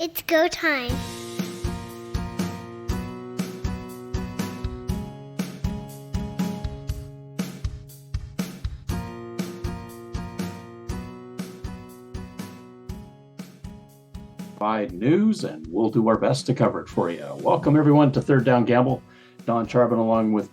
It's go time. News, and we'll do our best to cover it for you. Welcome everyone to Third Down Gamble. Don Charbon along with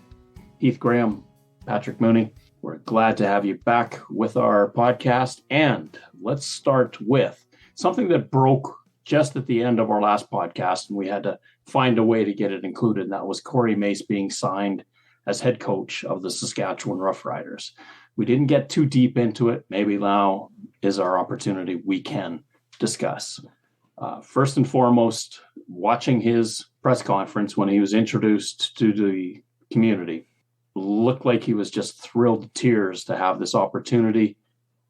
Heath Graham, Patrick Mooney. We're glad to have you back with our podcast, and let's start with something that broke just at the end of our last podcast, and we had to find a way to get it included, and that was Corey Mace being signed as head coach of the Saskatchewan Roughriders. We didn't get too deep into it. Maybe now is our opportunity. We can discuss. First and foremost, watching his press conference when he was introduced to the community, looked like he was just thrilled to tears to have this opportunity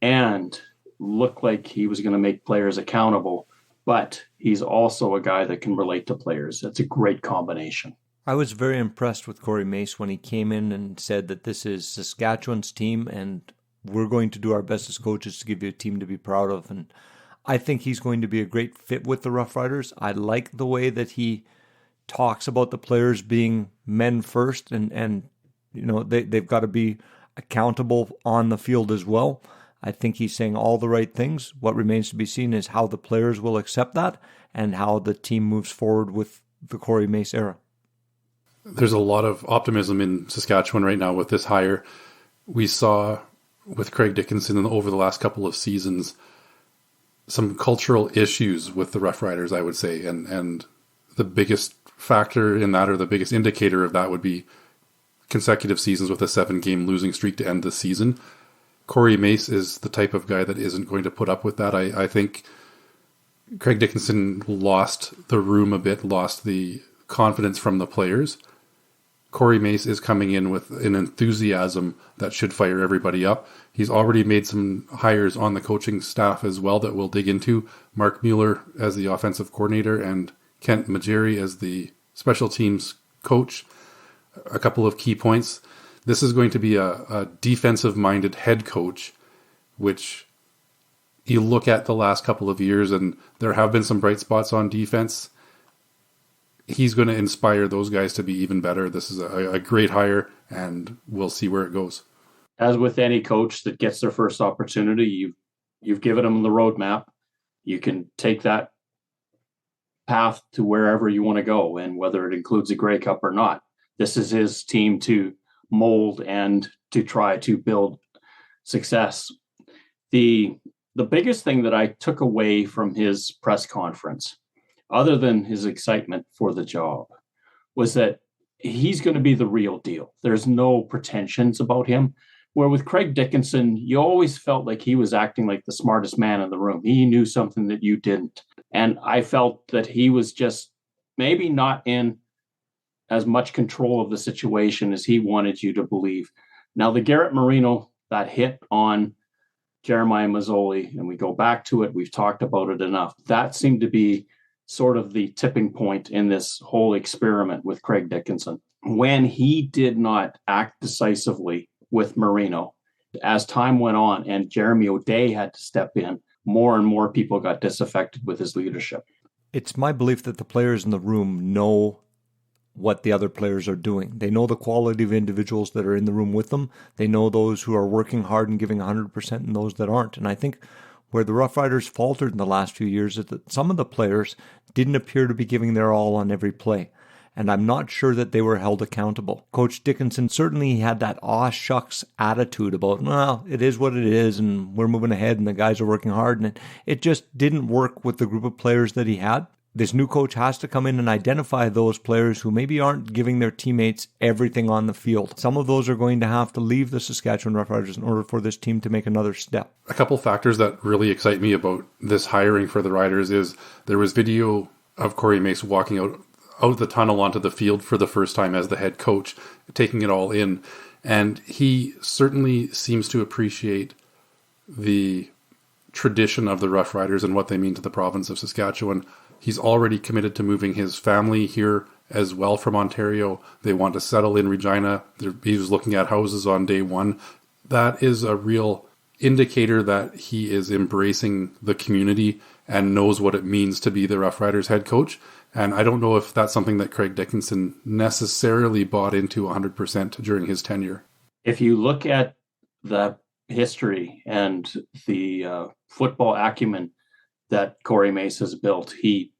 and looked like he was going to make players accountable, but he's also a guy that can relate to players. It's a great combination. I was very impressed with Corey Mace when he came in and said that this is Saskatchewan's team and we're going to do our best as coaches to give you a team to be proud of. And I think he's going to be a great fit with the Roughriders. I like the way that he talks about the players being men first and you know, they've got to be accountable on the field as well. I think he's saying all the right things. What remains to be seen is how the players will accept that and how the team moves forward with the Corey Mace era. There's a lot of optimism in Saskatchewan right now with this hire. We saw with Craig Dickinson over the last couple of seasons some cultural issues with the Roughriders, I would say. And the biggest factor in that, or the biggest indicator of that, would be consecutive seasons with a 7-game losing streak to end the season. Corey Mace is the type of guy that isn't going to put up with that. I think Craig Dickinson lost the room a bit, lost the confidence from the players. Corey Mace is coming in with an enthusiasm that should fire everybody up. He's already made some hires on the coaching staff as well that we'll dig into. Mark Mueller as the offensive coordinator and Kent Majeri as the special teams coach. A couple of key points. This is going to be a defensive-minded head coach, which you look at the last couple of years, and there have been some bright spots on defense. He's going to inspire those guys to be even better. This is a great hire, and we'll see where it goes. As with any coach that gets their first opportunity, you've given them the roadmap. You can take that path to wherever you want to go, and whether it includes a Grey Cup or not. This is his team to mold and to try to build success. The biggest thing that I took away from his press conference, other than his excitement for the job, was that he's going to be the real deal. There's no pretensions about him. Where with Craig Dickinson, you always felt like he was acting like the smartest man in the room. He knew something that you didn't. And I felt that he was just maybe not in as much control of the situation as he wanted you to believe. Now, the Garrett Marino, that hit on Jeremiah Mazzoli, and we go back to it, we've talked about it enough. That seemed to be sort of the tipping point in this whole experiment with Craig Dickinson. When he did not act decisively with Marino, as time went on and Jeremy O'Day had to step in, more and more people got disaffected with his leadership. It's my belief that the players in the room know what the other players are doing. They know the quality of individuals that are in the room with them. They know those who are working hard and giving 100% and those that aren't. And I think where the Roughriders faltered in the last few years is that some of the players didn't appear to be giving their all on every play. And I'm not sure that they were held accountable. Coach Dickinson certainly had that aw shucks attitude about, well, it is what it is and we're moving ahead and the guys are working hard. And it just didn't work with the group of players that he had. This new coach has to come in and identify those players who maybe aren't giving their teammates everything on the field. Some of those are going to have to leave the Saskatchewan Roughriders in order for this team to make another step. A couple factors that really excite me about this hiring for the Riders is there was video of Corey Mace walking out the tunnel onto the field for the first time as the head coach, taking it all in. And he certainly seems to appreciate the tradition of the Roughriders and what they mean to the province of Saskatchewan. He's already committed to moving his family here as well from Ontario. They want to settle in Regina. He was looking at houses on day one. That is a real indicator that he is embracing the community and knows what it means to be the Roughriders head coach. And I don't know if that's something that Craig Dickinson necessarily bought into 100% during his tenure. If you look at the history and the football acumen that Corey Mace has built, he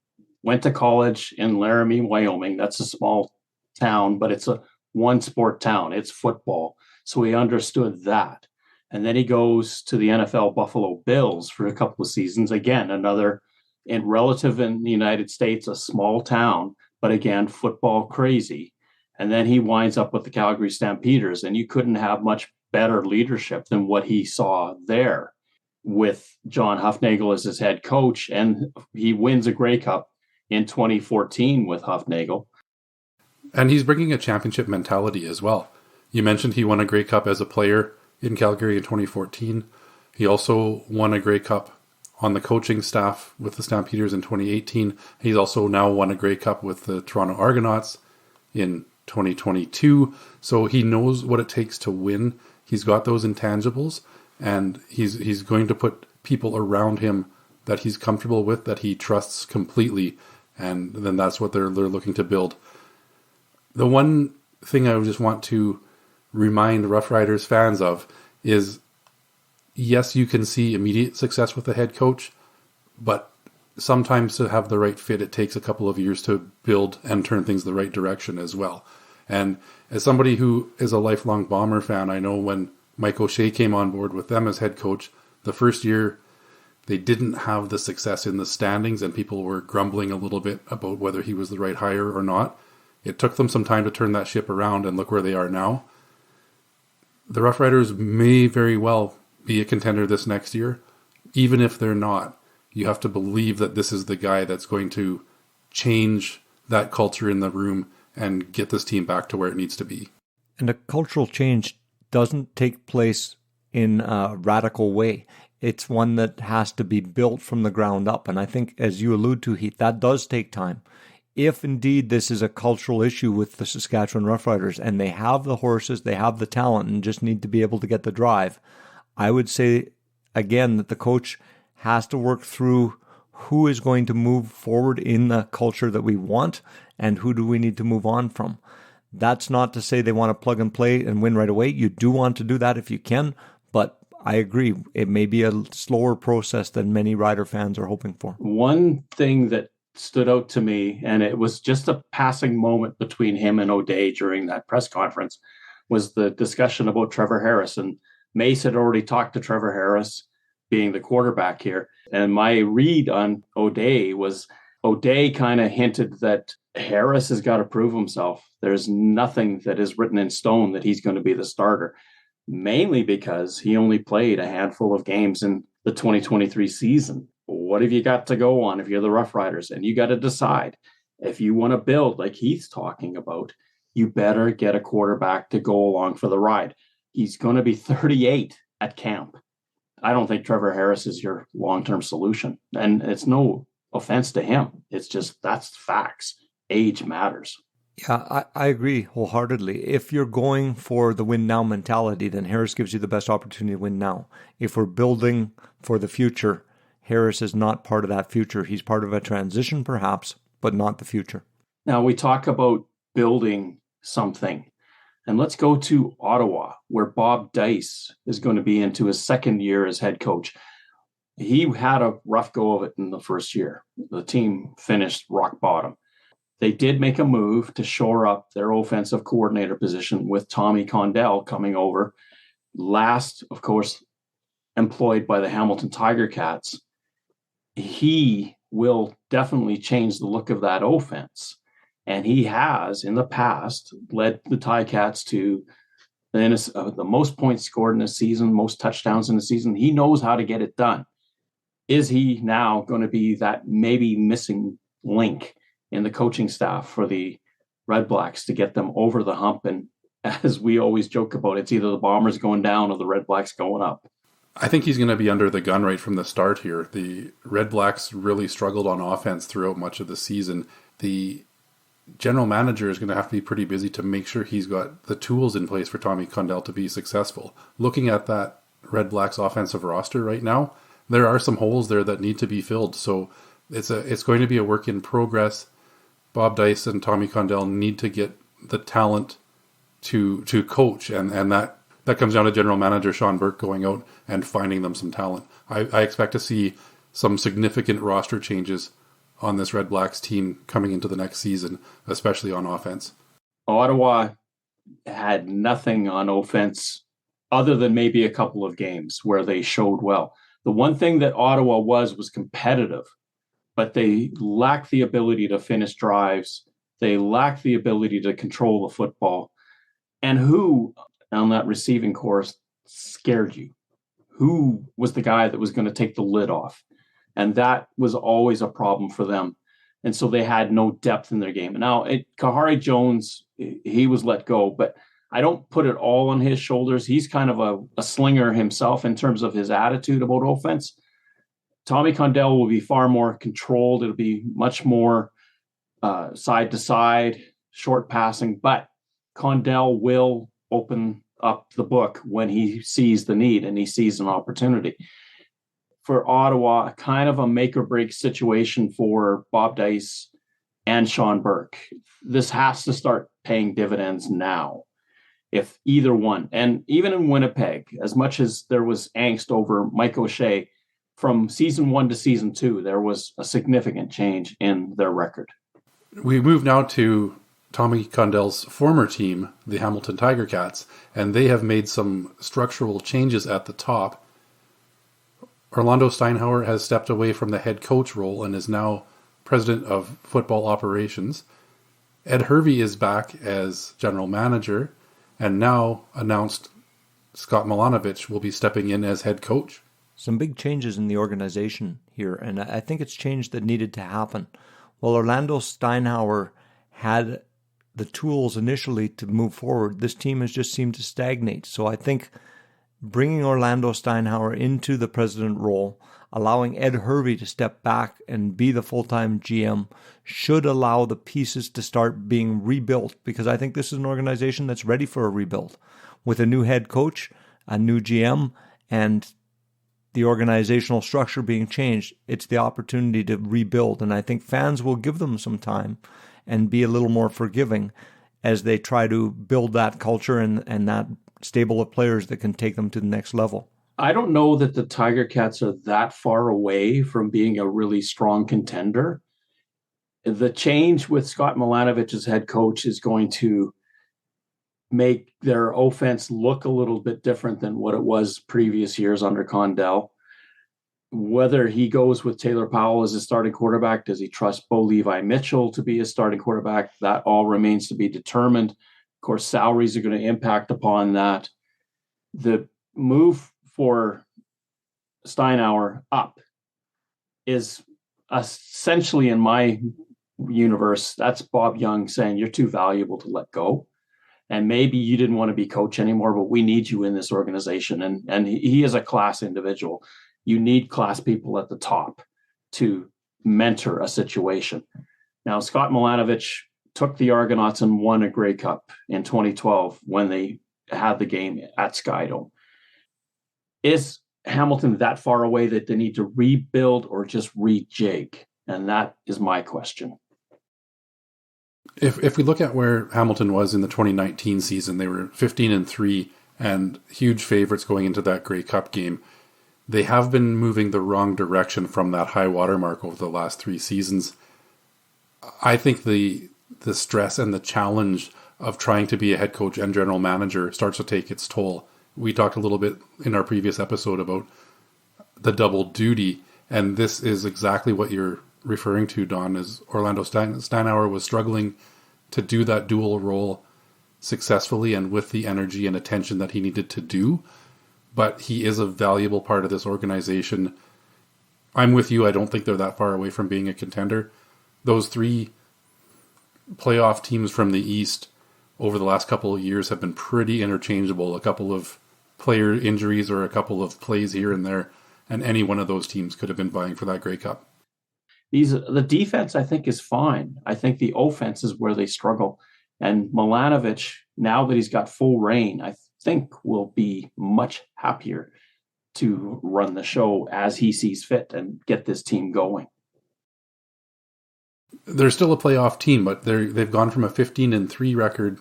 went to college in Laramie, Wyoming. That's a small town, but it's a one sport town. It's football. So he understood that. And then he goes to the NFL Buffalo Bills for a couple of seasons. Again, another relative in the United States, a small town, but again, football crazy. And then he winds up with the Calgary Stampeders, and you couldn't have much better leadership than what he saw there with John Hufnagel as his head coach. And he wins a Grey Cup in 2014 with Hufnagel. And he's bringing a championship mentality as well. You mentioned he won a Grey Cup as a player in Calgary in 2014. He also won a Grey Cup on the coaching staff with the Stampeders in 2018. He's also now won a Grey Cup with the Toronto Argonauts in 2022. So he knows what it takes to win. He's got those intangibles, and he's going to put people around him that he's comfortable with, that he trusts completely, and then that's what they're looking to build. The one thing I would just want to remind Roughriders fans of is, yes, you can see immediate success with a head coach, but sometimes to have the right fit, it takes a couple of years to build and turn things the right direction as well. And as somebody who is a lifelong Bomber fan, I know when Mike O'Shea came on board with them as head coach, the first year they didn't have the success in the standings, and people were grumbling a little bit about whether he was the right hire or not. It took them some time to turn that ship around, and look where they are now. The Roughriders may very well be a contender this next year. Even if they're not, you have to believe that this is the guy that's going to change that culture in the room and get this team back to where it needs to be. And a cultural change doesn't take place in a radical way. It's one that has to be built from the ground up. And I think, as you allude to, Heath, that does take time. If indeed this is a cultural issue with the Saskatchewan Roughriders, and they have the horses, they have the talent, and just need to be able to get the drive, I would say, again, that the coach has to work through who is going to move forward in the culture that we want, and who do we need to move on from. That's not to say they want to plug and play and win right away. You do want to do that if you can, but I agree, it may be a slower process than many Rider fans are hoping for. One thing that stood out to me, and it was just a passing moment between him and O'Day during that press conference, was the discussion about Trevor Harris. And Mace had already talked to Trevor Harris being the quarterback here. And my read on O'Day was O'Day kind of hinted that Harris has got to prove himself. There's nothing that is written in stone that he's going to be the starter, mainly because he only played a handful of games in the 2023 season. What have you got to go on if you're the Roughriders? And you got to decide, if you want to build like Heath's talking about, you better get a quarterback to go along for the ride. He's going to be 38 at camp. I don't think Trevor Harris is your long-term solution. And it's no offense to him. It's just, that's facts. Age matters. Yeah, I agree wholeheartedly. If you're going for the win now mentality, then Harris gives you the best opportunity to win now. If we're building for the future, Harris is not part of that future. He's part of a transition perhaps, but not the future. Now we talk about building something. And let's go to Ottawa, where Bob Dice is going to be into his second year as head coach. He had a rough go of it in the first year. The team finished rock bottom. They did make a move to shore up their offensive coordinator position with Tommy Condell coming over. Last, of course, employed by the Hamilton Tiger Cats. He will definitely change the look of that offense. And he has, in the past, led the Ticats to the most points scored in a season, most touchdowns in a season. He knows how to get it done. Is he now going to be that maybe missing link in the coaching staff for the Red Blacks to get them over the hump? And as we always joke about, it's either the Bombers going down or the Red Blacks going up. I think he's going to be under the gun right from the start here. The Red Blacks really struggled on offense throughout much of the season. The general manager is going to have to be pretty busy to make sure he's got the tools in place for Tommy Condell to be successful. Looking at that Red Blacks offensive roster right now, there are some holes there that need to be filled. So it's going to be a work in progress. Bob Dice and Tommy Condell need to get the talent to coach, and that comes down to general manager Sean Burke going out and finding them some talent. I expect to see some significant roster changes on this Red Blacks team coming into the next season, especially on offense. Ottawa had nothing on offense other than maybe a couple of games where they showed well. The one thing that Ottawa was competitive, but they lacked the ability to finish drives. They lacked the ability to control the football. And who on that receiving corps scared you? Who was the guy that was going to take the lid off? And that was always a problem for them. And so they had no depth in their game. Now, Kahari Jones, he was let go, but I don't put it all on his shoulders. He's kind of a slinger himself in terms of his attitude about offense. Tommy Condell will be far more controlled. It'll be much more side to side, short passing, but Condell will open up the book when he sees the need and he sees an opportunity. For Ottawa, kind of a make or break situation for Bob Dice and Sean Burke. This has to start paying dividends now. If either one, and even in Winnipeg, as much as there was angst over Mike O'Shea, from season 1 to season 2, there was a significant change in their record. We move now to Tommy Condell's former team, the Hamilton Tiger Cats, and they have made some structural changes at the top. Orlando Steinhauer has stepped away from the head coach role and is now president of football operations. Ed Hervey is back as general manager, and now announced Scott Milanovic will be stepping in as head coach. Some big changes in the organization here, and I think it's change that needed to happen. While Orlando Steinhauer had the tools initially to move forward, this team has just seemed to stagnate. So I think bringing Orlando Steinhauer into the president role, allowing Ed Hervey to step back and be the full-time GM, should allow the pieces to start being rebuilt, because I think this is an organization that's ready for a rebuild. With a new head coach, a new GM, and the organizational structure being changed, it's the opportunity to rebuild. And I think fans will give them some time and be a little more forgiving as they try to build that culture and that stable of players that can take them to the next level. I don't know that the Tiger Cats are that far away from being a really strong contender. The change with Scott Milanovic as head coach is going to make their offense look a little bit different than what it was previous years under Condell. Whether he goes with Taylor Powell as his starting quarterback, does he trust Bo Levi Mitchell to be his starting quarterback? That all remains to be determined. Of course, salaries are going to impact upon that. The move for Steinhauer up is essentially, in my universe, that's Bob Young saying you're too valuable to let go. And maybe you didn't want to be coach anymore, but we need you in this organization. And he is a class individual. You need class people at the top to mentor a situation. Now, Scott Milanovic took the Argonauts and won a Grey Cup in 2012 when they had the game at Skydome. Is Hamilton that far away that they need to rebuild or just rejig? And that is my question. If we look at where Hamilton was in the 2019 season, they were 15-3 and huge favorites going into that Grey Cup game. They have been moving the wrong direction from that high water mark over the last 3 seasons. I think the stress and the challenge of trying to be a head coach and general manager starts to take its toll. We talked a little bit in our previous episode about the double duty, and this is exactly what you're referring to, Don, is Orlando Steinhauer was struggling to do that dual role successfully and with the energy and attention that he needed to do. But he is a valuable part of this organization. I'm with you. I don't think they're that far away from being a contender. Those 3 playoff teams from the East over the last couple of years have been pretty interchangeable. A couple of player injuries or a couple of plays here and there, and any one of those teams could have been vying for that Grey Cup. The defense, I think, is fine. I think the offense is where they struggle. And Milanovic, now that he's got full reign, I think will be much happier to run the show as he sees fit and get this team going. They're still a playoff team, but they've gone from a 15-3 record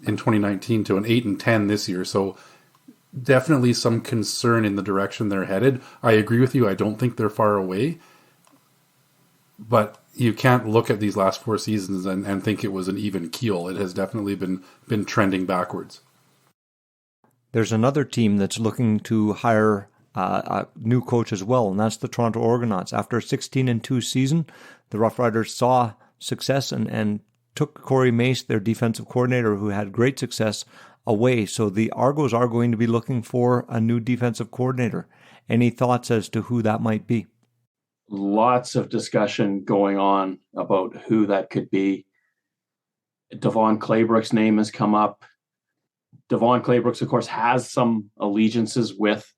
in 2019 to an 8-10 this year. So definitely some concern in the direction they're headed. I agree with you. I don't think they're far away, but you can't look at these last 4 seasons and think it was an even keel. It has definitely been trending backwards. There's another team that's looking to hire a new coach as well, and that's the Toronto Argonauts. After a 16-2 season, the Roughriders saw success and took Corey Mace, their defensive coordinator, who had great success, away. So the Argos are going to be looking for a new defensive coordinator. Any thoughts as to who that might be? Lots of discussion going on about who that could be. Devon Claybrook's name has come up. Devon Claybrooks, of course, has some allegiances with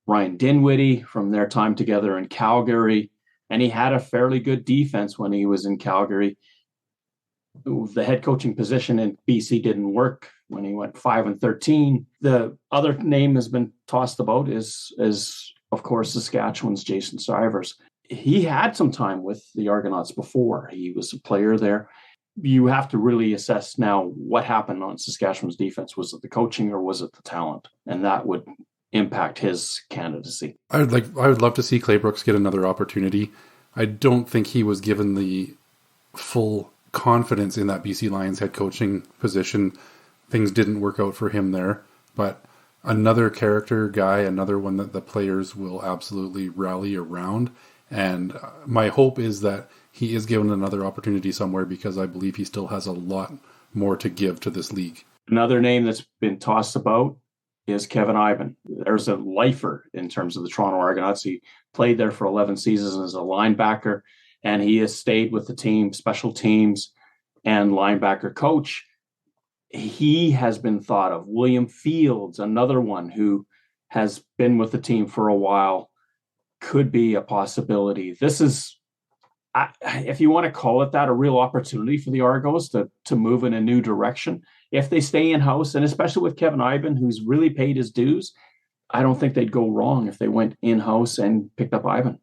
Ryan Dinwiddie from their time together in Calgary, and he had a fairly good defense when he was in Calgary. The head coaching position in BC didn't work when he went 5-13. The other name has been tossed about is of course, Saskatchewan's Jason Stivers. He had some time with the Argonauts before. He was a player there. You have to really assess now what happened on Saskatchewan's defense. Was it the coaching or was it the talent? And that would impact his candidacy. I would love to see Claybrooks get another opportunity. I don't think he was given the full confidence in that BC Lions head coaching position. Things didn't work out for him there, but another character guy, another one that the players will absolutely rally around. And my hope is that he is given another opportunity somewhere, because I believe he still has a lot more to give to this league. Another name that's been tossed about is Kevin Ivan. There's a lifer in terms of the Toronto Argonauts. He played there for 11 seasons as a linebacker, and he has stayed with the team, special teams, and linebacker coach. He has been thought of. William Fields, another one who has been with the team for a while, could be a possibility. This is, if you want to call it that, a real opportunity for the Argos to move in a new direction. If they stay in-house, and especially with Kevin Ivan, who's really paid his dues, I don't think they'd go wrong if they went in-house and picked up Ivan.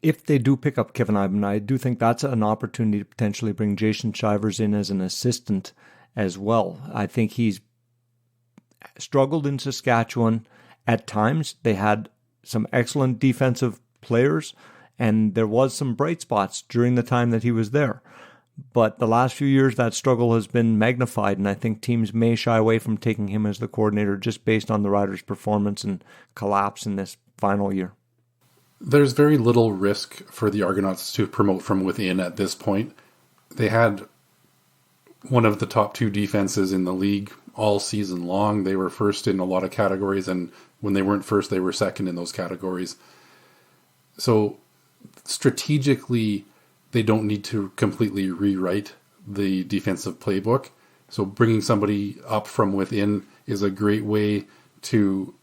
If they do pick up Kevin Ivan, I do think that's an opportunity to potentially bring Jason Shivers in as an assistant as well. I think he's struggled in Saskatchewan at times. They had some excellent defensive players, and there was some bright spots during the time that he was there. But the last few years, that struggle has been magnified, and I think teams may shy away from taking him as the coordinator just based on the Riders' performance and collapse in this final year. There's very little risk for the Argonauts to promote from within at this point. They had one of the top 2 defenses in the league all season long. They were first in a lot of categories, and when they weren't first, they were second in those categories. So strategically, they don't need to completely rewrite the defensive playbook. So bringing somebody up from within is a great way to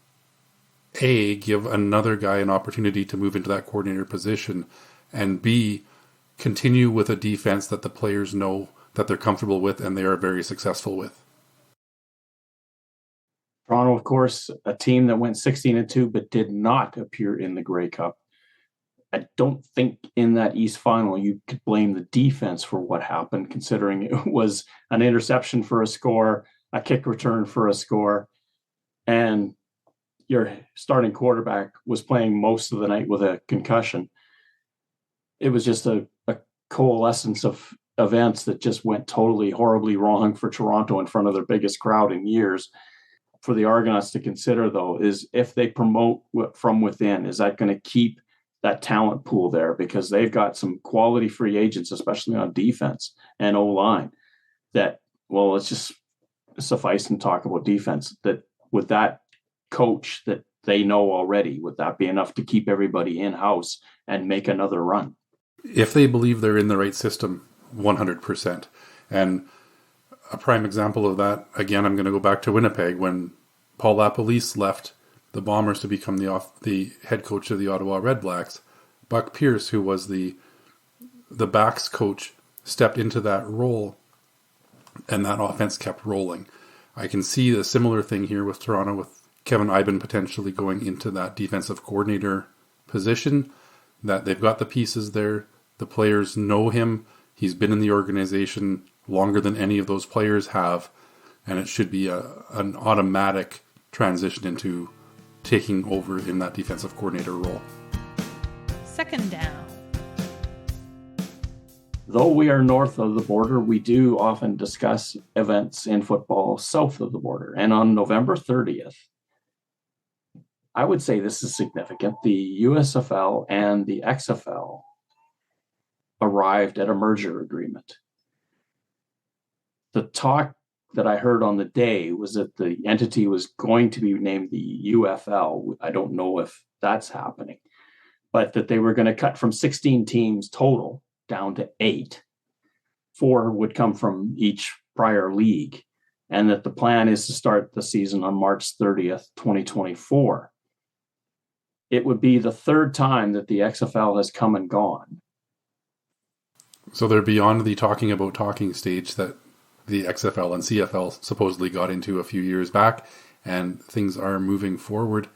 A, give another guy an opportunity to move into that coordinator position, and B, continue with a defense that the players know that they're comfortable with and they are very successful with. Toronto, of course, a team that went 16-2 but did not appear in the Grey Cup. I don't think in that East final you could blame the defense for what happened, considering it was an interception for a score, a kick return for a score, and your starting quarterback was playing most of the night with a concussion. It was just a coalescence of events that just went totally horribly wrong for Toronto in front of their biggest crowd in years. For the Argonauts to consider, though, is if they promote from within, is that going to keep that talent pool there? Because they've got some quality free agents, especially on defense and O-line, that, well, let's just suffice and talk about defense, that with that coach that they know already, would that be enough to keep everybody in-house and make another run? If they believe they're in the right system, 100%. And a prime example of that, again, I'm going to go back to Winnipeg when Paul LaPolice left the Bombers to become the head coach of the Ottawa Red Blacks. Buck Pierce, who was the backs coach, stepped into that role, and that offense kept rolling. I can see a similar thing here with Toronto with Kevin Iben potentially going into that defensive coordinator position, that they've got the pieces there. The players know him. He's been in the organization longer than any of those players have, and it should be an automatic transition into taking over in that defensive coordinator role. Second down. Though we are north of the border, we do often discuss events in football south of the border. And on November 30th, I would say this is significant. The USFL and the XFL arrived at a merger agreement. The talk that I heard on the day was that the entity was going to be named the UFL. I don't know if that's happening, but that they were going to cut from 16 teams total down to 8. 4 would come from each prior league, and that the plan is to start the season on March 30th, 2024. It would be the third time that the XFL has come and gone. So they're beyond the talking about talking stage that the XFL and CFL supposedly got into a few years back, and things are moving forward.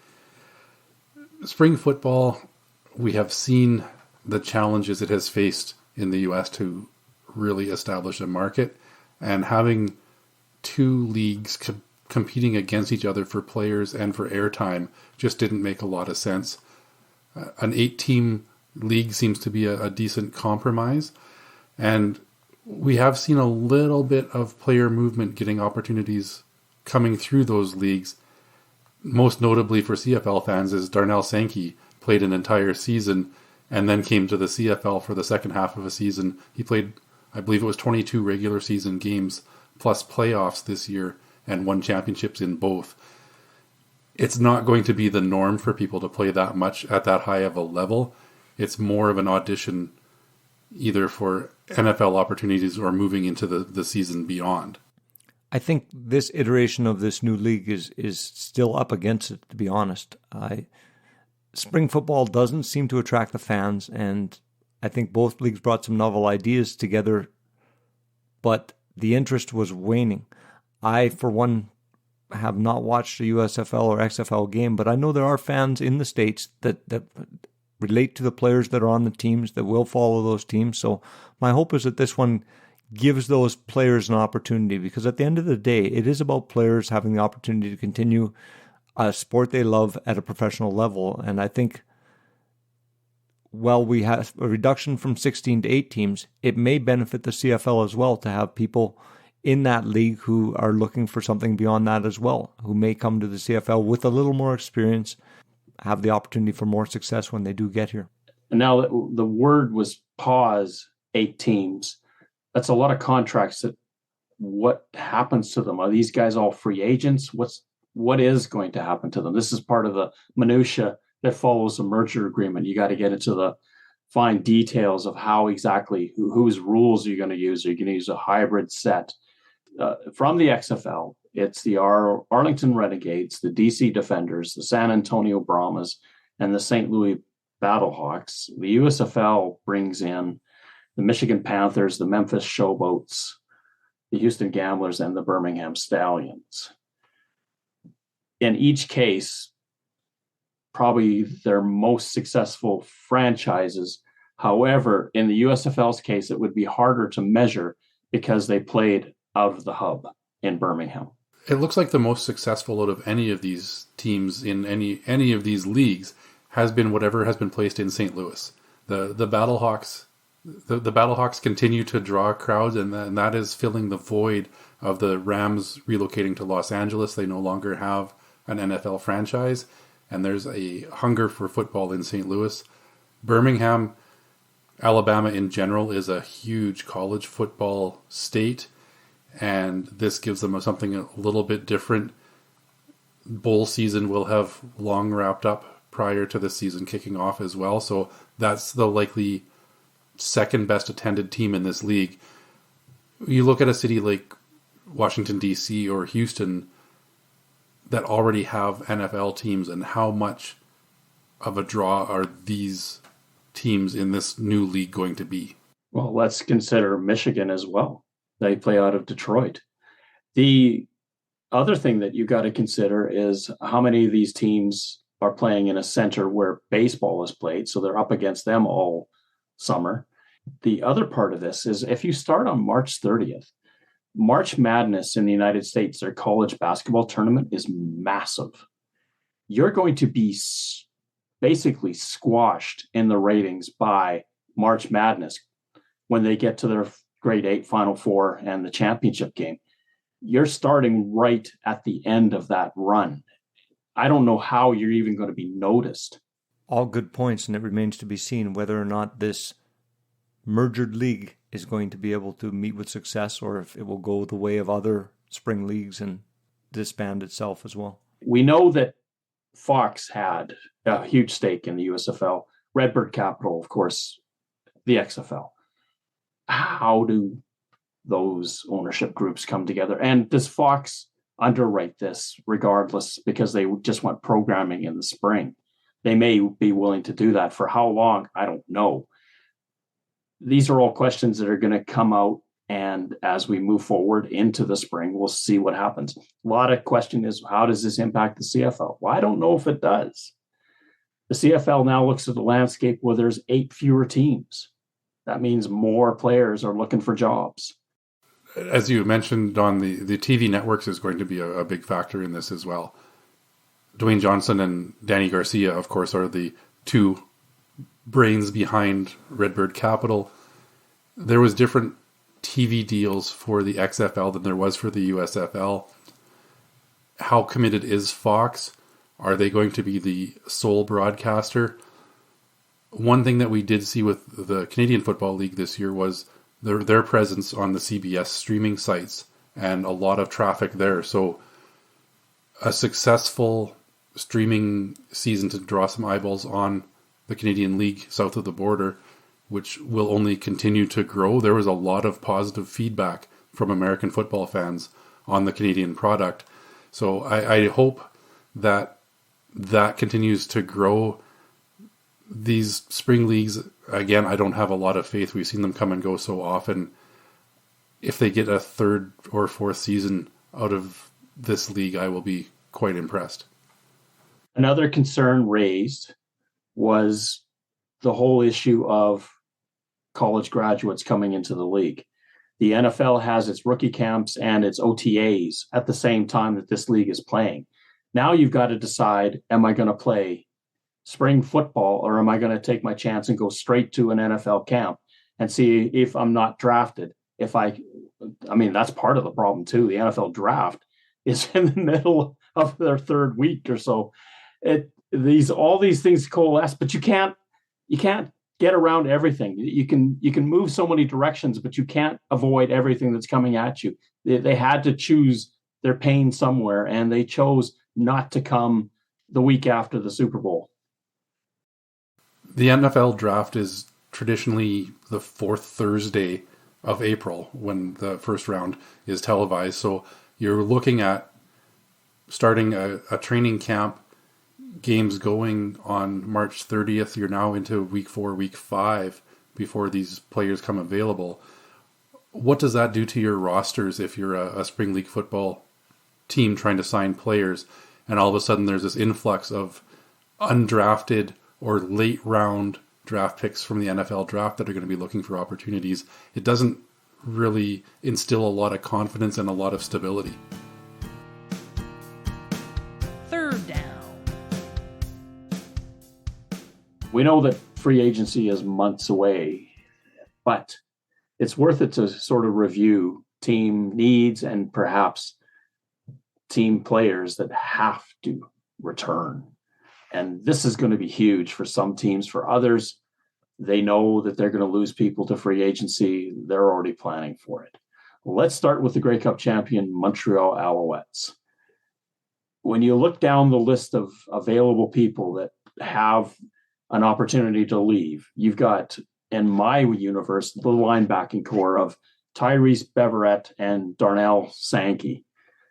Spring football, we have seen the challenges it has faced in the US to really establish a market, and having 2 leagues competing against each other for players and for airtime just didn't make a lot of sense. An 8-team league seems to be a decent compromise, and we have seen a little bit of player movement getting opportunities coming through those leagues. Most notably for CFL fans is Darnell Sankey played an entire season and then came to the CFL for the second half of a season. He played, I believe it was 22 regular season games plus playoffs this year and won championships in both. It's not going to be the norm for people to play that much at that high of a level. It's more of an audition either for NFL opportunities or moving into the season beyond. I think this iteration of this new league is still up against it, to be honest. Spring football doesn't seem to attract the fans, and I think both leagues brought some novel ideas together, but the interest was waning. I, for one, have not watched a USFL or XFL game, but I know there are fans in the States that relate to the players that are on the teams, that will follow those teams. So my hope is that this one gives those players an opportunity, because at the end of the day, it is about players having the opportunity to continue a sport they love at a professional level. And I think while we have a reduction from 16 to 8 teams, it may benefit the CFL as well to have people in that league who are looking for something beyond that as well, who may come to the CFL with a little more experience, have the opportunity for more success when they do get here. Now, the word was pause 8 teams. That's a lot of contracts. What happens to them? Are these guys all free agents? What is going to happen to them? This is part of the minutia that follows a merger agreement. You got to get into the fine details of how exactly, whose rules are you going to use? Are you going to use a hybrid set? From the XFL, it's the Arlington Renegades, the DC Defenders, the San Antonio Brahmas, and the St. Louis Battlehawks. The USFL brings in the Michigan Panthers, the Memphis Showboats, the Houston Gamblers, and the Birmingham Stallions. In each case, probably their most successful franchises. However, in the USFL's case, it would be harder to measure because they played out of the hub in Birmingham. It looks like the most successful out of any of these teams in any of these leagues has been whatever has been placed in St. Louis. The Battlehawks, the Battlehawks continue to draw crowds, and that is filling the void of the Rams relocating to Los Angeles. They no longer have an NFL franchise, and there's a hunger for football in St. Louis. Birmingham, Alabama in general, is a huge college football state, and this gives them something a little bit different. Bowl season will have long wrapped up prior to the season kicking off as well, so that's the likely second best attended team in this league. You look at a city like Washington, D.C. or Houston that already have NFL teams, and how much of a draw are these teams in this new league going to be? Well, let's consider Michigan as well. They play out of Detroit. The Other thing that you got to consider is how many of these teams are playing in a center where baseball is played. So they're up against them all summer. The other part of this is if you start on March 30th, March Madness in the United States, their college basketball tournament is massive. You're going to be basically squashed in the ratings by March Madness when they get to their grade 8 Final Four and the championship game. You're starting right at the end of that run. I don't know how you're even going to be noticed. All good points, and it remains to be seen whether or not this merged league is going to be able to meet with success, or if it will go the way of other spring leagues and disband itself as well. We know that Fox had a huge stake in the USFL. Redbird Capital, of course, the XFL. How do those ownership groups come together? And does Fox underwrite this regardless because they just want programming in the spring? They may be willing to do that. For how long? I don't know. These are all questions that are going to come out, and as we move forward into the spring, we'll see what happens. A lot of question is, how does this impact the CFL? Well, I don't know if it does. The CFL now looks at the landscape where there's 8 fewer teams. That means more players are looking for jobs. As you mentioned, Don, the TV networks is going to be a big factor in this as well. Dwayne Johnson and Danny Garcia, of course, are the two brains behind Redbird Capital. There was different TV deals for the XFL than there was for the USFL. How committed is Fox? Are they going to be the sole broadcaster? One thing that we did see with the Canadian Football League this year was their presence on the CBS streaming sites and a lot of traffic there. So a successful streaming season to draw some eyeballs on the Canadian League south of the border, which will only continue to grow. There was a lot of positive feedback from American football fans on the Canadian product. So I hope that continues to grow. These spring leagues, again, I don't have a lot of faith. We've seen them come and go so often. If they get a 3rd or 4th season out of this league, I will be quite impressed. Another concern raised was the whole issue of college graduates coming into the league. The NFL has its rookie camps and its OTAs at the same time that this league is playing. Now you've got to decide, am I going to play spring football, or am I going to take my chance and go straight to an NFL camp and see if I'm not drafted? I mean, that's part of the problem too. The NFL draft is in the middle of their 3rd week or so. All these things coalesce, but you can't get around everything. You can move so many directions, but you can't avoid everything that's coming at you. They had to choose their pain somewhere, and they chose not to come the week after the Super Bowl. The NFL draft is traditionally the 4th Thursday of April when the first round is televised. So you're looking at starting a training camp, games going on March 30th. You're now into week 4, week 5 before these players come available. What does that do to your rosters if you're a spring league football team trying to sign players, and all of a sudden there's this influx of undrafted or late round draft picks from the NFL draft that are going to be looking for opportunities? It doesn't really instill a lot of confidence and a lot of stability. 3rd down. We know that free agency is months away, but it's worth it to sort of review team needs and perhaps team players that have to return. And this is going to be huge for some teams. For others, they know that they're going to lose people to free agency. They're already planning for it. Let's start with the Grey Cup champion Montreal Alouettes. When you look down the list of available people that have an opportunity to leave, you've got, in my universe, the linebacking core of Tyrese Beverett and Darnell Sankey,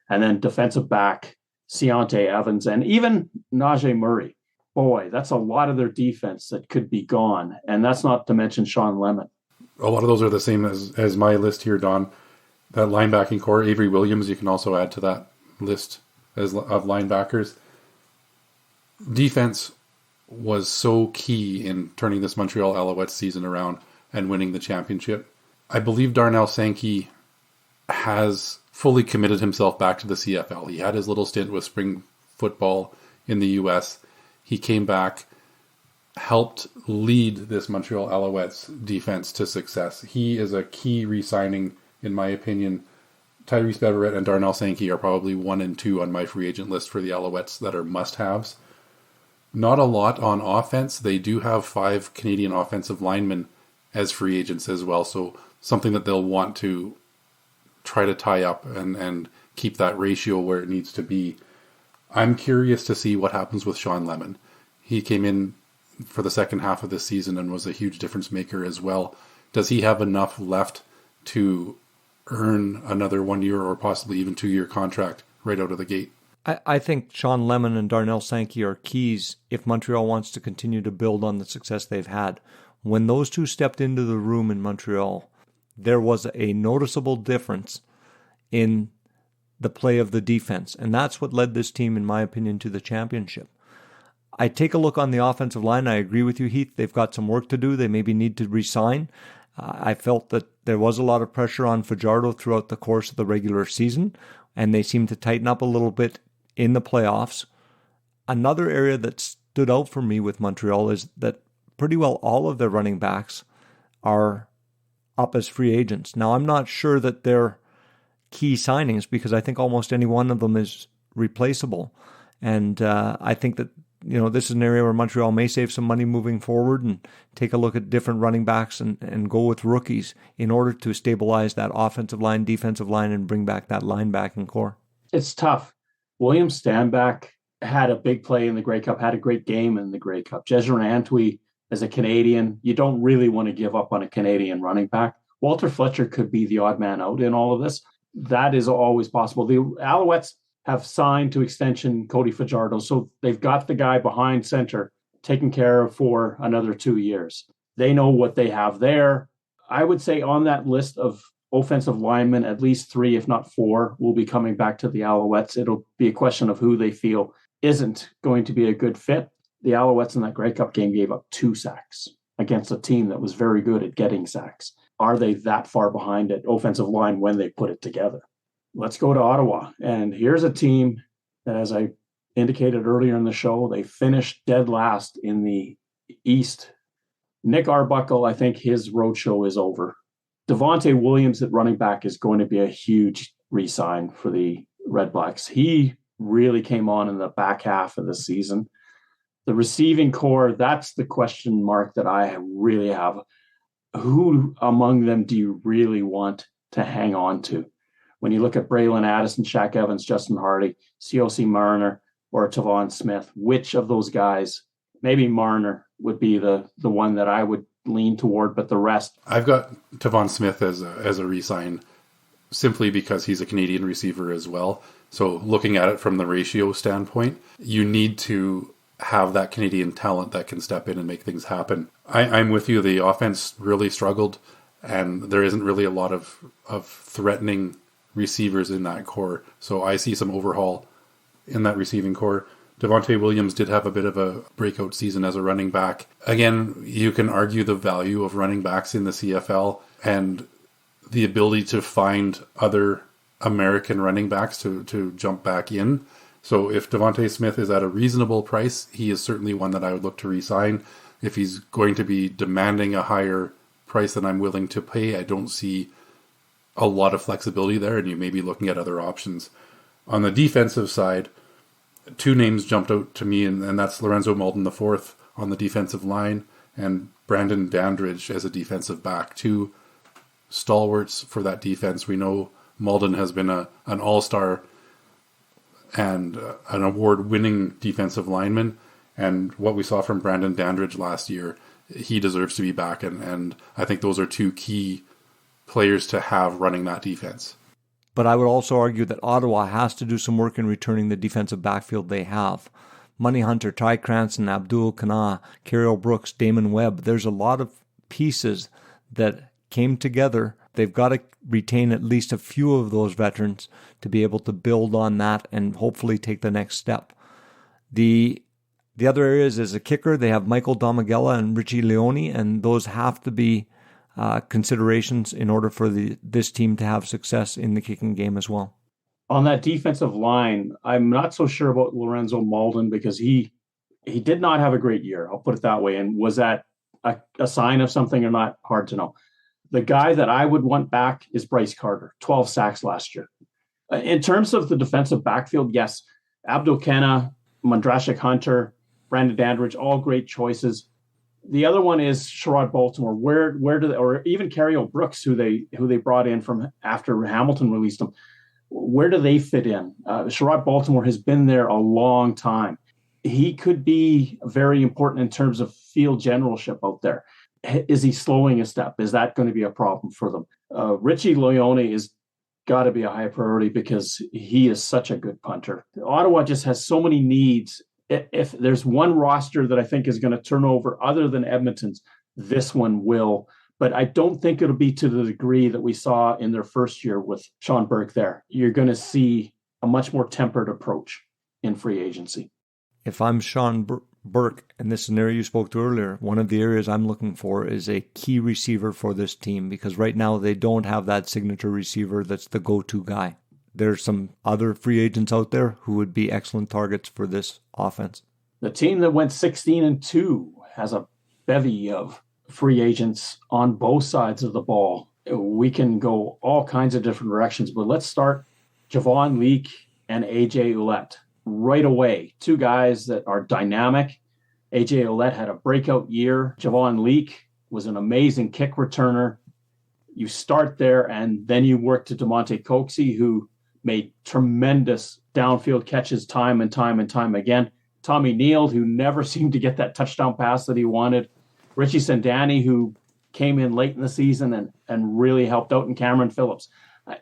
and then defensive back Ciante Evans, and even Najee Murray. Boy, that's a lot of their defense that could be gone. And that's not to mention Sean Lemon. A lot of those are the same as my list here, Don. That linebacking core, Avery Williams, you can also add to that list of linebackers. Defense was so key in turning this Montreal Alouettes season around and winning the championship. I believe Darnell Sankey has fully committed himself back to the CFL. He had his little stint with spring football in the US. He came back, helped lead this Montreal Alouettes defense to success. He is a key re-signing, in my opinion. Tyrese Beverett and Darnell Sankey are probably 1 and 2 on my free agent list for the Alouettes that are must-haves. Not a lot on offense. They do have 5 Canadian offensive linemen as free agents as well, so something that they'll want to try to tie up and keep that ratio where it needs to be. I'm curious to see what happens with Sean Lemon. He came in for the second half of this season and was a huge difference maker as well. Does he have enough left to earn another 1 year or possibly even 2 year contract right out of the gate? I think Sean Lemon and Darnell Sankey are keys if Montreal wants to continue to build on the success they've had. When those two stepped into the room in Montreal, there was a noticeable difference in the play of the defense, and that's what led this team, in my opinion, to the championship. I take a look on the offensive line. I agree with you, Heath. They've got some work to do. They maybe need to re-sign. I felt that there was a lot of pressure on Fajardo throughout the course of the regular season, and they seemed to tighten up a little bit in the playoffs. Another area that stood out for me with Montreal is that pretty well all of their running backs are up as free agents. Now, I'm not sure that they're key signings because I think almost any one of them is replaceable. And I think that, this is an area where Montreal may save some money moving forward and take a look at different running backs and go with rookies in order to stabilize that offensive line, defensive line, and bring back that linebacking core. It's tough. William Stanback had a big play in the Grey Cup, had a great game in the Grey Cup. Jezrin Antwi, as a Canadian, you don't really want to give up on a Canadian running back. Walter Fletcher could be the odd man out in all of this. That is always possible. The Alouettes have signed to extension Cody Fajardo, so they've got the guy behind center taken care of for another 2 years. They know what they have there. I would say on that list of offensive linemen, at least 3, if not 4, will be coming back to the Alouettes. It'll be a question of who they feel isn't going to be a good fit. The Alouettes in that Grey Cup game gave up 2 sacks against a team that was very good at getting sacks. Are they that far behind at offensive line when they put it together? Let's go to Ottawa. And here's a team that, as I indicated earlier in the show, they finished dead last in the East. Nick Arbuckle, I think his roadshow is over. Devontae Williams at running back is going to be a huge re-sign for the Red Blacks. He really came on in the back half of the season. The receiving core, that's the question mark that I really have. Who among them do you really want to hang on to? When you look at Braylon Addison, Shaq Evans, Justin Hardy, COC Marner, or Tavon Smith, which of those guys, maybe Marner would be the one that I would lean toward, but the rest. I've got Tavon Smith as a re-sign simply because he's a Canadian receiver as well. So looking at it from the ratio standpoint, you need to have that Canadian talent that can step in and make things happen. I'm with you. The offense really struggled, and there isn't really a lot of threatening receivers in that core. So I see some overhaul in that receiving core. Devontae Williams did have a bit of a breakout season as a running back. Again, you can argue the value of running backs in the CFL and the ability to find other American running backs to jump back in. So if Devontae Smith is at a reasonable price, he is certainly one that I would look to re-sign. If he's going to be demanding a higher price than I'm willing to pay, I don't see a lot of flexibility there, and you may be looking at other options. On the defensive side, 2 names jumped out to me, and that's Lorenzo Malden IV on the defensive line and Brandon Dandridge as a defensive back. 2 stalwarts for that defense. We know Malden has been an all-star and an award-winning defensive lineman, and what we saw from Brandon Dandridge last year, he deserves to be back, and I think those are 2 key players to have running that defense. But I would also argue that Ottawa has to do some work in returning the defensive backfield they have. Money Hunter, Ty Cranston, Abdul Kana, Carol Brooks, Damon Webb. There's a lot of pieces that came together. They've got to retain at least a few of those veterans to be able to build on that and hopefully take the next step. The other areas is a kicker. They have Michael Domagella and Richie Leone, and those have to be considerations in order for this team to have success in the kicking game as well. On that defensive line, I'm not so sure about Lorenzo Malden because he did not have a great year. I'll put it that way. And was that a sign of something or not? Hard to know. The guy that I would want back is Bryce Carter, 12 sacks last year. In terms of the defensive backfield, yes, Abdul Kenna, Mondrashik Hunter, Brandon Dandridge, all great choices. The other one is Sherrod Baltimore. Where do they, or even Carrio Brooks, who they brought in from after Hamilton released him. Where do they fit in? Sherrod Baltimore has been there a long time. He could be very important in terms of field generalship out there. Is he slowing a step? Is that going to be a problem for them? Richie Leone is got to be a high priority because he is such a good punter. Ottawa just has so many needs. If there's one roster that I think is going to turn over other than Edmonton's, this one will. But I don't think it'll be to the degree that we saw in their first year with Sean Burke there. You're going to see a much more tempered approach in free agency. If I'm Sean Burke, and this scenario you spoke to earlier, one of the areas I'm looking for is a key receiver for this team, because right now they don't have that signature receiver that's the go-to guy. There's some other free agents out there who would be excellent targets for this offense. The team that went 16-2 has a bevy of free agents on both sides of the ball. We can go all kinds of different directions, but let's start Javon Leake and AJ Ouellette right away. Two guys that are dynamic. AJ Ouellette had a breakout year. Javon Leake was an amazing kick returner. You start there, and then you work to DeMonte Coxey, who made tremendous downfield catches time and time and time again. Tommy Neal, who never seemed to get that touchdown pass that he wanted. Richie Sandani, who came in late in the season and really helped out, and Cameron Phillips.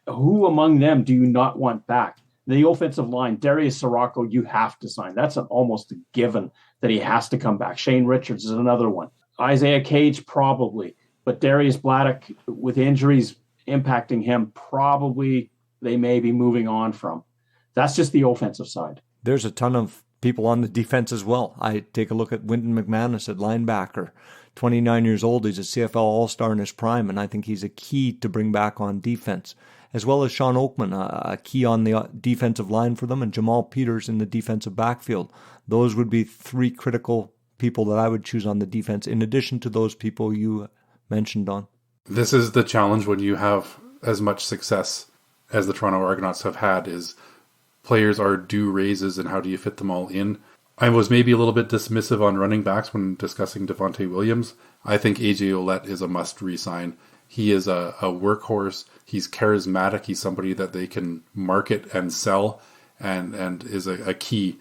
Who among them do you not want back? The offensive line, Darius Sirocco, you have to sign. That's almost a given that he has to come back. Shane Richards is another one. Isaiah Cage, probably. But Darius Bladdock, with injuries impacting him, probably they may be moving on from. That's just the offensive side. There's a ton of people on the defense as well. I take a look at Wynton McManus at linebacker. 29 years old, he's a CFL All-Star in his prime, and I think he's a key to bring back on defense, as well as Sean Oakman, a key on the defensive line for them, and Jamal Peters in the defensive backfield. Those would be three critical people that I would choose on the defense, in addition to those people you mentioned on. This is the challenge when you have as much success as the Toronto Argonauts have had, is players are due raises, and how do you fit them all in? I was maybe a little bit dismissive on running backs when discussing Devontae Williams. I think AJ Ouellette is a must re-sign. He is a workhorse. He's charismatic. He's somebody that they can market and sell, and is a key.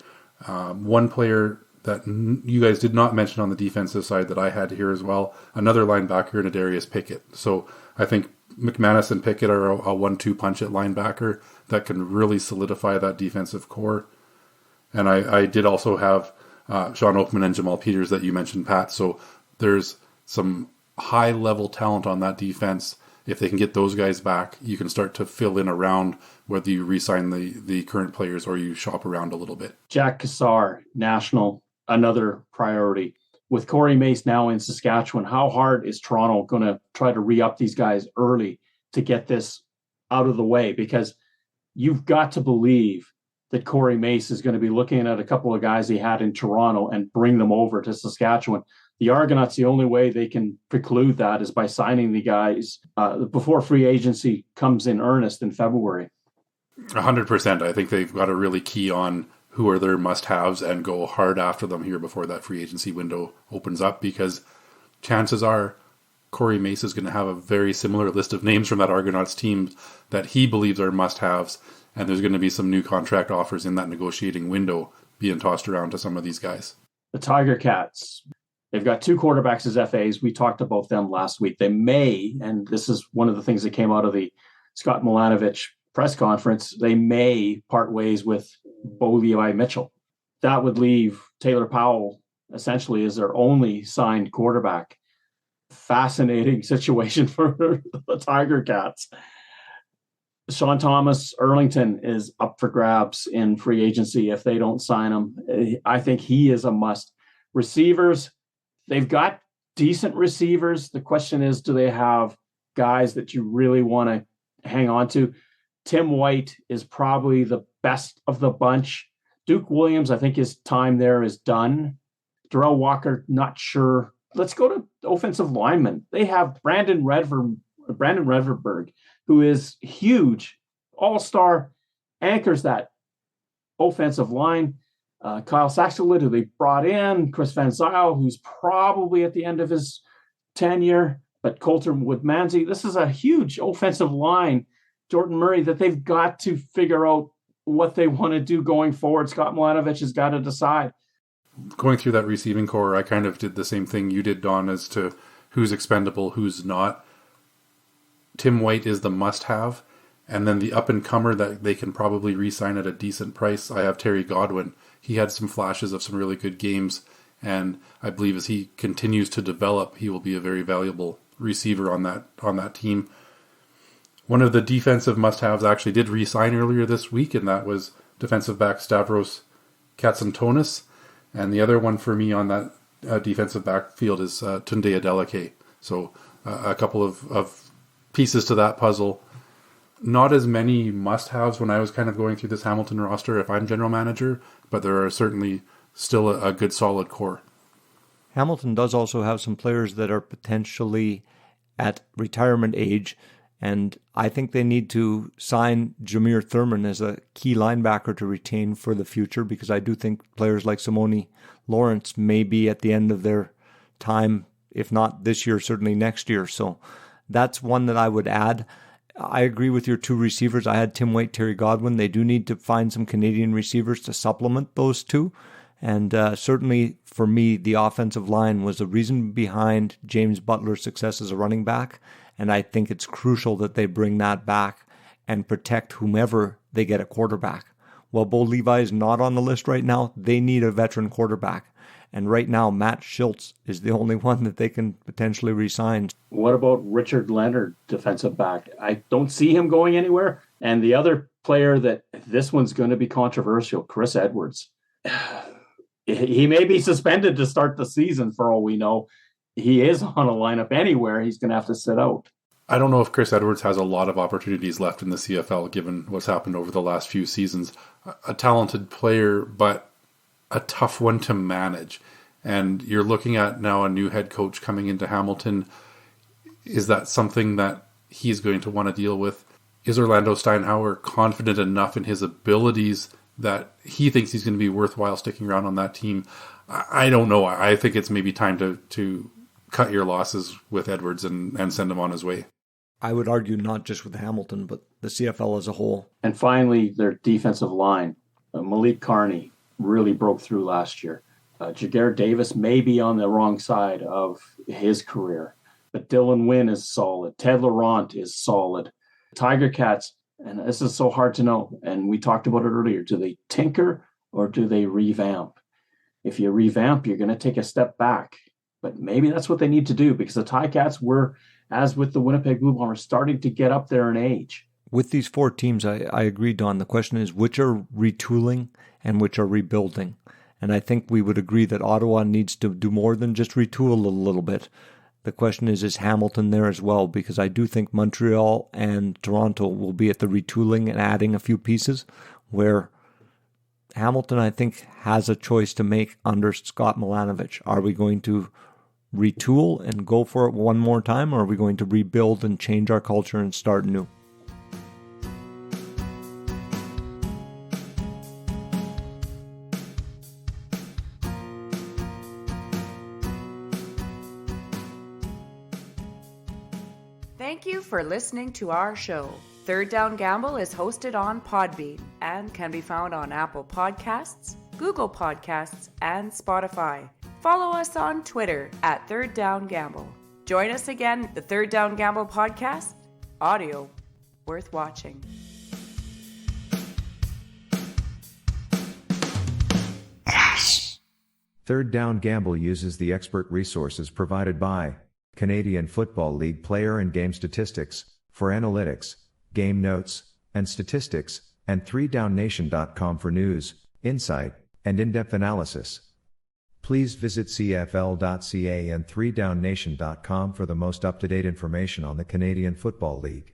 One player that you guys did not mention on the defensive side that I had here as well, another linebacker in Adarius Pickett. So I think McManus and Pickett are a 1-2 punch at linebacker that can really solidify that defensive core. And I did also have Sean Oakman and Jamal Peters that you mentioned, Pat. So there's some high-level talent on that defense. If they can get those guys back, you can start to fill in around whether you re-sign the current players or you shop around a little bit. Jack Cassar, national, another priority. With Corey Mace now in Saskatchewan, how hard is Toronto going to try to re-up these guys early to get this out of the way? Because you've got to believe that Corey Mace is going to be looking at a couple of guys he had in Toronto and bring them over to Saskatchewan. The Argonauts, the only way they can preclude that is by signing the guys before free agency comes in earnest in February. 100%. I think they've got to really key on who are their must-haves and go hard after them here before that free agency window opens up, because chances are Corey Mace is going to have a very similar list of names from that Argonauts team that he believes are must-haves, and there's going to be some new contract offers in that negotiating window being tossed around to some of these guys. The Tiger Cats, they've got two quarterbacks as FAs. We talked about them last week. They may, and this is one of the things that came out of the Scott Milanovich press conference, they may part ways with Bo Levi Mitchell. That would leave Taylor Powell essentially as their only signed quarterback fascinating situation for the Tiger Cats. Sean Thomas Erlington is up for grabs in free agency if they don't sign him. I think he is a must. Receivers, they've got decent receivers. The question is, do they have guys that you really want to hang on to? Tim White is probably the best of the bunch. Duke Williams, I think his time there is done. Darrell Walker, not sure. Let's go to offensive linemen. They have Brandon Reverberg, who is huge, all-star, anchors that offensive line. Kyle Saxelwood, who they brought in. Chris Van Zyl, who's probably at the end of his tenure. But Colton Woodmansey, this is a huge offensive line. Jordan Murray, that they've got to figure out what they want to do going forward. Scott Milanovic has got to decide. Going through that receiving core, I kind of did the same thing you did, Don, as to who's expendable, who's not. Tim White is the must-have. And then the up-and-comer that they can probably re-sign at a decent price, I have Terry Godwin. He had some flashes of some really good games. And I believe as he continues to develop, he will be a very valuable receiver on that team. One of the defensive must-haves actually did re-sign earlier this week, and that was defensive back Stavros Katsantonis. And the other one for me on that defensive backfield is Tunde Adeleke. So a couple of pieces to that puzzle. Not as many must-haves when I was kind of going through this Hamilton roster if I'm general manager, but there are certainly still a good solid core. Hamilton does also have some players that are potentially at retirement age, and I think they need to sign Jameer Thurman as a key linebacker to retain for the future, because I do think players like Simone Lawrence may be at the end of their time, if not this year, certainly next year. So that's one that I would add. I agree with your two receivers. I had Tim White, Terry Godwin. They do need to find some Canadian receivers to supplement those two. And certainly for me, the offensive line was the reason behind James Butler's success as a running back. And I think it's crucial that they bring that back and protect whomever they get a quarterback. Well, Bo Levi is not on the list right now. They need a veteran quarterback. And right now, Matt Schultz is the only one that they can potentially re-sign. What about Richard Leonard, defensive back? I don't see him going anywhere. And the other player that this one's going to be controversial, Chris Edwards. He may be suspended to start the season for all we know. He is on a lineup anywhere. He's going to have to sit out. I don't know if Chris Edwards has a lot of opportunities left in the CFL, given what's happened over the last few seasons. A talented player, but a tough one to manage. And you're looking at now a new head coach coming into Hamilton. Is that something that he's going to want to deal with? Is Orlando Steinhauer confident enough in his abilities that he thinks he's going to be worthwhile sticking around on that team? I don't know. I think it's maybe time to cut your losses with Edwards and send him on his way. I would argue not just with Hamilton, but the CFL as a whole. And finally, their defensive line. Malik Carney really broke through last year. Jagger Davis may be on the wrong side of his career, but Dylan Wynn is solid. Ted Laurent is solid. Tiger Cats, and this is so hard to know, and we talked about it earlier, do they tinker or do they revamp? If you revamp, you're going to take a step back. But maybe that's what they need to do, because the Ticats were, as with the Winnipeg Blue Bombers, starting to get up there in age. With these four teams, I agree, Don. The question is which are retooling and which are rebuilding. And I think we would agree that Ottawa needs to do more than just retool a little bit. The question is Hamilton there as well? Because I do think Montreal and Toronto will be at the retooling and adding a few pieces, where Hamilton, I think, has a choice to make under Scott Milanovic. Are we going to retool and go for it one more time, or are we going to rebuild and change our culture and start new? Thank you for listening to our show. Third Down Gamble is hosted on Podbean and can be found on Apple Podcasts, Google Podcasts, and Spotify. Follow us on Twitter at Third Down Gamble. Join us again at the Third Down Gamble podcast. Audio worth watching. Third Down Gamble uses the expert resources provided by Canadian Football League player and game statistics, for analytics, game notes, and statistics, and 3downnation.com for news, insight, and in-depth analysis. Please visit cfl.ca and 3downnation.com for the most up-to-date information on the Canadian Football League.